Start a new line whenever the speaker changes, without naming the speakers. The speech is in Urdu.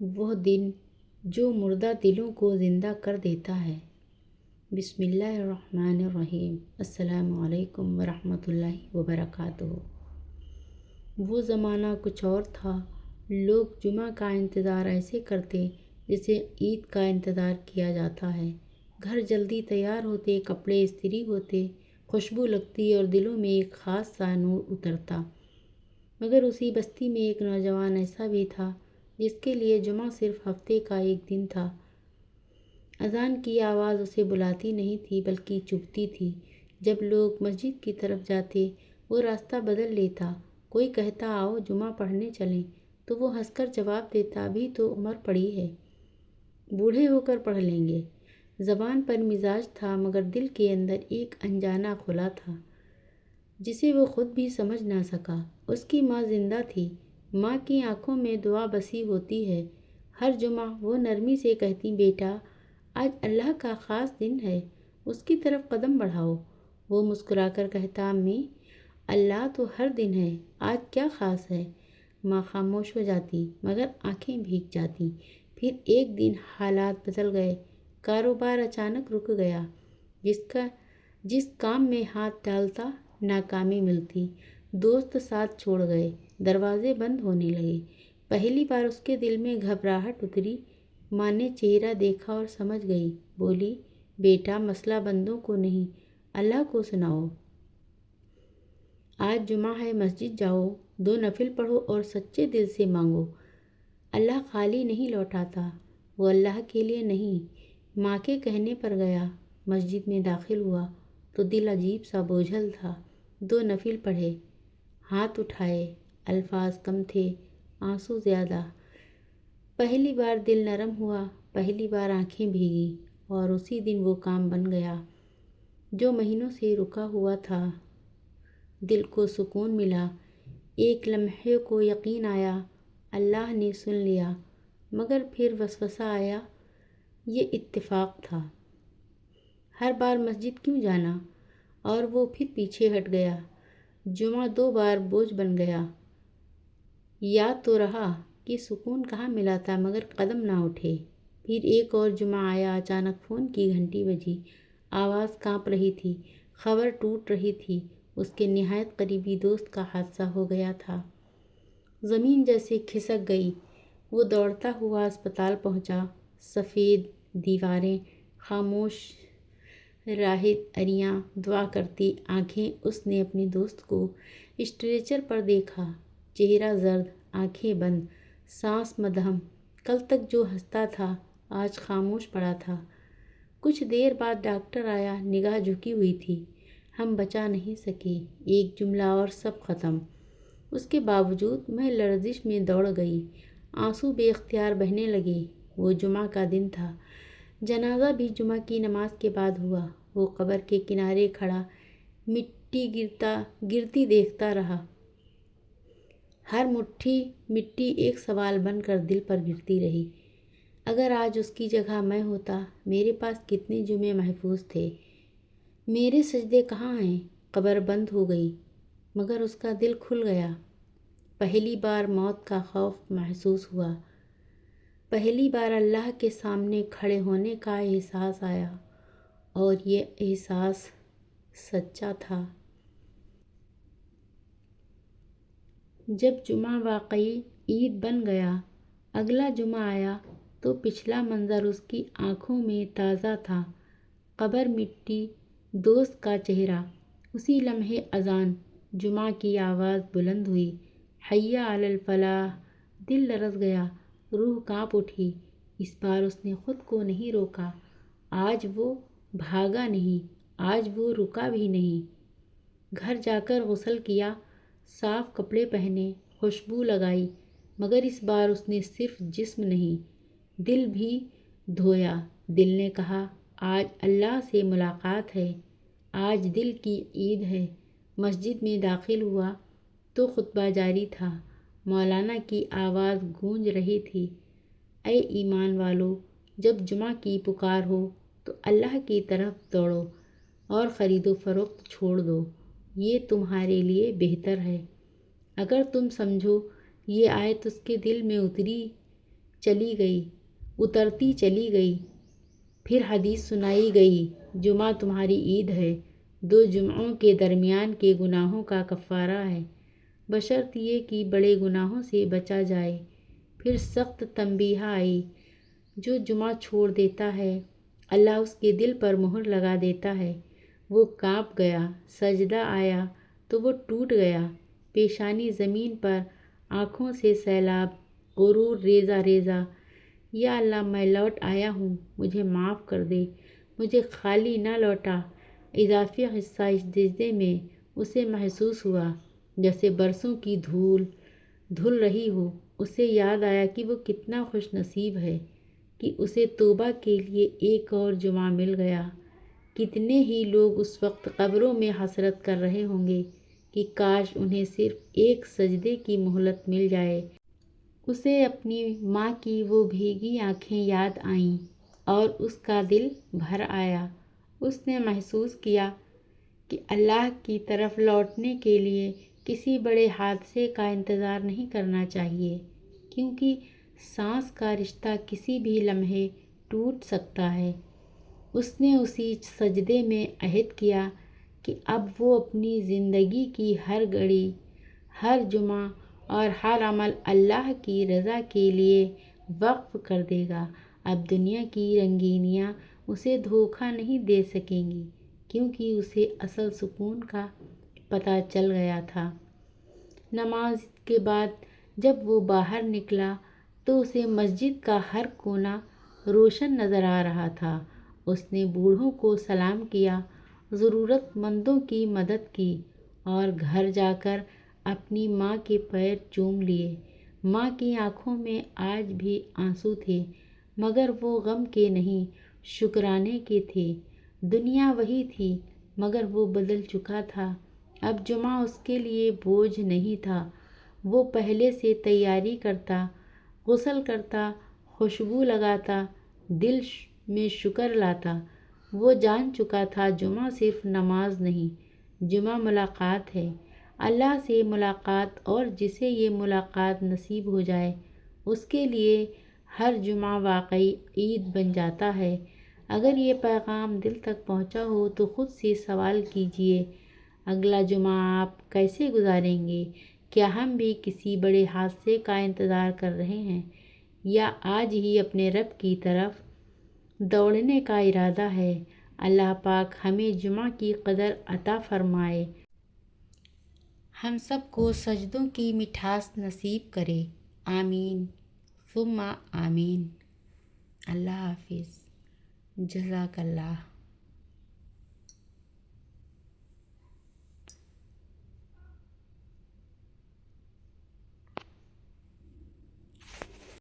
وہ دن جو مردہ دلوں کو زندہ کر دیتا ہے۔ بسم اللہ الرحمن الرحیم۔ السلام علیکم ورحمۃ اللہ وبرکاتہ۔ وہ زمانہ کچھ اور تھا۔ لوگ جمعہ کا انتظار ایسے کرتے جیسے عید کا انتظار کیا جاتا ہے۔ گھر جلدی تیار ہوتے، کپڑے استری ہوتے، خوشبو لگتی اور دلوں میں ایک خاص سا نور اترتا۔ مگر اسی بستی میں ایک نوجوان ایسا بھی تھا جس کے لیے جمعہ صرف ہفتے کا ایک دن تھا۔ اذان کی آواز اسے بلاتی نہیں تھی بلکہ چبھتی تھی۔ جب لوگ مسجد کی طرف جاتے وہ راستہ بدل لیتا۔ کوئی کہتا آؤ جمعہ پڑھنے چلیں تو وہ ہنس کر جواب دیتا ابھی تو عمر پڑی ہے، بوڑھے ہو کر پڑھ لیں گے۔ زبان پر مزاج تھا مگر دل کے اندر ایک انجانا خلا تھا جسے وہ خود بھی سمجھ نہ سکا۔ اس کی ماں زندہ تھی۔ ماں کی آنکھوں میں دعا بسی ہوتی ہے۔ ہر جمعہ وہ نرمی سے کہتی بیٹا آج اللہ کا خاص دن ہے، اس کی طرف قدم بڑھاؤ۔ وہ مسکرا کر کہتا امی اللہ تو ہر دن ہے، آج کیا خاص ہے؟ ماں خاموش ہو جاتی مگر آنکھیں بھیگ جاتی۔ پھر ایک دن حالات بدل گئے۔ کاروبار اچانک رک گیا۔ جس کام میں ہاتھ ڈالتا ناکامی ملتی۔ دوست ساتھ چھوڑ گئے، دروازے بند ہونے لگے۔ پہلی بار اس کے دل میں گھبراہٹ اتری۔ ماں نے چہرہ دیکھا اور سمجھ گئی۔ بولی بیٹا مسئلہ بندوں کو نہیں اللہ کو سناؤ۔ آج جمعہ ہے، مسجد جاؤ، 2 نفل پڑھو اور سچے دل سے مانگو۔ اللہ خالی نہیں لوٹاتا، وہ اللہ کے لیے نہیں ماں کے کہنے پر گیا۔ مسجد میں داخل ہوا تو دل عجیب سا بوجھل تھا۔ 2 نفل پڑھے، ہاتھ اٹھائے، الفاظ کم تھے، آنسو زیادہ۔ پہلی بار دل نرم ہوا، پہلی بار آنکھیں بھیگی اور اسی دن وہ کام بن گیا جو مہینوں سے رکا ہوا تھا۔ دل کو سکون ملا۔ ایک لمحے کو یقین آیا اللہ نے سن لیا، مگر پھر وسوسہ آیا یہ اتفاق تھا۔ ہر بار مسجد کیوں جانا؟ اور وہ پھر پیچھے ہٹ گیا۔ جمعہ 2 بار بوجھ بن گیا۔ یاد تو رہا کہ سکون کہاں ملا تھا مگر قدم نہ اٹھے۔ پھر ایک اور جمعہ آیا، اچانک فون کی گھنٹی بجی، آواز کانپ رہی تھی، خبر ٹوٹ رہی تھی، اس کے نہایت قریبی دوست کا حادثہ ہو گیا تھا۔ زمین جیسے کھسک گئی۔ وہ دوڑتا ہوا اسپتال پہنچا۔ سفید دیواریں، خاموش راحت اریاں دعا کرتی آنکھیں۔ اس نے اپنے دوست کو اسٹریچر پر دیکھا، چہرہ زرد، آنکھیں بند، سانس مدھم۔ کل تک جو ہنستا تھا آج خاموش پڑا تھا۔ کچھ دیر بعد ڈاکٹر آیا، نگاہ جھکی ہوئی تھی۔ ہم بچا نہیں سکے، ایک جملہ اور سب ختم۔ اس کے باوجود میں لرزش میں دوڑ گئی، آنسو بے اختیار بہنے لگے۔ وہ جمعہ کا دن تھا۔ جنازہ بھی جمعہ کی نماز کے بعد ہوا۔ وہ قبر کے کنارے کھڑا مٹی گرتی دیکھتا رہا۔ ہر مٹھی مٹی ایک سوال بن کر دل پر گرتی رہی۔ اگر آج اس کی جگہ میں ہوتا، میرے پاس کتنے جمعے محفوظ تھے، میرے سجدے کہاں ہیں؟ قبر بند ہو گئی مگر اس کا دل کھل گیا۔ پہلی بار موت کا خوف محسوس ہوا، پہلی بار اللہ کے سامنے کھڑے ہونے کا احساس آیا اور یہ احساس سچا تھا۔ جب جمعہ واقعی عید بن گیا، اگلا جمعہ آیا تو پچھلا منظر اس کی آنکھوں میں تازہ تھا۔ قبر مٹی، دوست کا چہرہ۔ اسی لمحے اذان، جمعہ کی آواز بلند ہوئی، حی علی الفلاح۔ دل لرز گیا، روح کانپ اٹھی۔ اس بار اس نے خود کو نہیں روکا۔ آج وہ بھاگا نہیں، آج وہ رکا بھی نہیں۔ گھر جا کر غسل کیا، صاف کپڑے پہنے، خوشبو لگائی، مگر اس بار اس نے صرف جسم نہیں دل بھی دھویا۔ دل نے کہا آج اللہ سے ملاقات ہے، آج دل کی عید ہے۔ مسجد میں داخل ہوا تو خطبہ جاری تھا۔ مولانا کی آواز گونج رہی تھی، اے ایمان والو، جب جمعہ کی پکار ہو تو اللہ کی طرف دوڑو اور خرید و فروخت چھوڑ دو، یہ تمہارے لیے بہتر ہے۔ اگر تم سمجھو یہ آیت اس کے دل میں اتری چلی گئی، اترتی چلی گئی۔ پھر حدیث سنائی گئی، جمعہ تمہاری عید ہے، 2 جمعوں کے درمیان کے گناہوں کا کفارہ ہے، بشرط یہ کہ بڑے گناہوں سے بچا جائے۔ پھر سخت تنبیہ آئی، جو جمعہ چھوڑ دیتا ہے اللہ اس کے دل پر مہر لگا دیتا ہے۔ وہ کانپ گیا، سجدہ آیا تو وہ ٹوٹ گیا، پیشانی زمین پر، آنکھوں سے سیلاب، غرور ریزہ ریزہ۔ یا اللہ میں لوٹ آیا ہوں، مجھے معاف کر دے، مجھے خالی نہ لوٹا۔ اضافی حصہ اس سجدے میں اسے محسوس ہوا جیسے برسوں کی دھول دھل رہی ہو۔ اسے یاد آیا کہ وہ کتنا خوش نصیب ہے کہ اسے توبہ کے لیے ایک اور جمعہ مل گیا۔ کتنے ہی لوگ اس وقت قبروں میں حسرت کر رہے ہوں گے کہ کاش انہیں صرف ایک سجدے کی مہلت مل جائے۔ اسے اپنی ماں کی وہ بھیگی آنکھیں یاد آئیں اور اس کا دل بھر آیا۔ اس نے محسوس کیا کہ اللہ کی طرف لوٹنے کے لیے کسی بڑے حادثے کا انتظار نہیں کرنا چاہیے، کیونکہ سانس کا رشتہ کسی بھی لمحے ٹوٹ سکتا ہے۔ اس نے اسی سجدے میں عہد کیا کہ اب وہ اپنی زندگی کی ہر گھڑی، ہر جمعہ اور ہر عمل اللہ کی رضا کے لیے وقف کر دے گا۔ اب دنیا کی رنگینیاں اسے دھوکہ نہیں دے سکیں گی، کیونکہ اسے اصل سکون کا پتہ چل گیا تھا۔ نماز کے بعد جب وہ باہر نکلا تو اسے مسجد کا ہر کونا روشن نظر آ رہا تھا۔ اس نے بوڑھوں کو سلام کیا، ضرورت مندوں کی مدد کی اور گھر جا کر اپنی ماں کے پیر چوم لیے۔ ماں کی آنکھوں میں آج بھی آنسو تھے، مگر وہ غم کے نہیں، شکرانے کے تھے۔ دنیا وہی تھی، مگر وہ بدل چکا تھا۔ اب جمعہ اس کے لیے بوجھ نہیں تھا۔ وہ پہلے سے تیاری کرتا، غسل کرتا، خوشبو لگاتا، دل میں شکر لاتا۔ وہ جان چکا تھا جمعہ صرف نماز نہیں، جمعہ ملاقات ہے، اللہ سے ملاقات، اور جسے یہ ملاقات نصیب ہو جائے اس کے لیے ہر جمعہ واقعی عید بن جاتا ہے۔ اگر یہ پیغام دل تک پہنچا ہو تو خود سے سوال کیجئے، اگلا جمعہ آپ کیسے گزاریں گے؟ کیا ہم بھی کسی بڑے حادثے کا انتظار کر رہے ہیں، یا آج ہی اپنے رب کی طرف دوڑنے کا ارادہ ہے؟ اللہ پاک ہمیں جمعہ کی قدر عطا فرمائے، ہم سب کو سجدوں کی مٹھاس نصیب کرے، آمین ثم آمین۔ اللہ حافظ، جزاک اللہ۔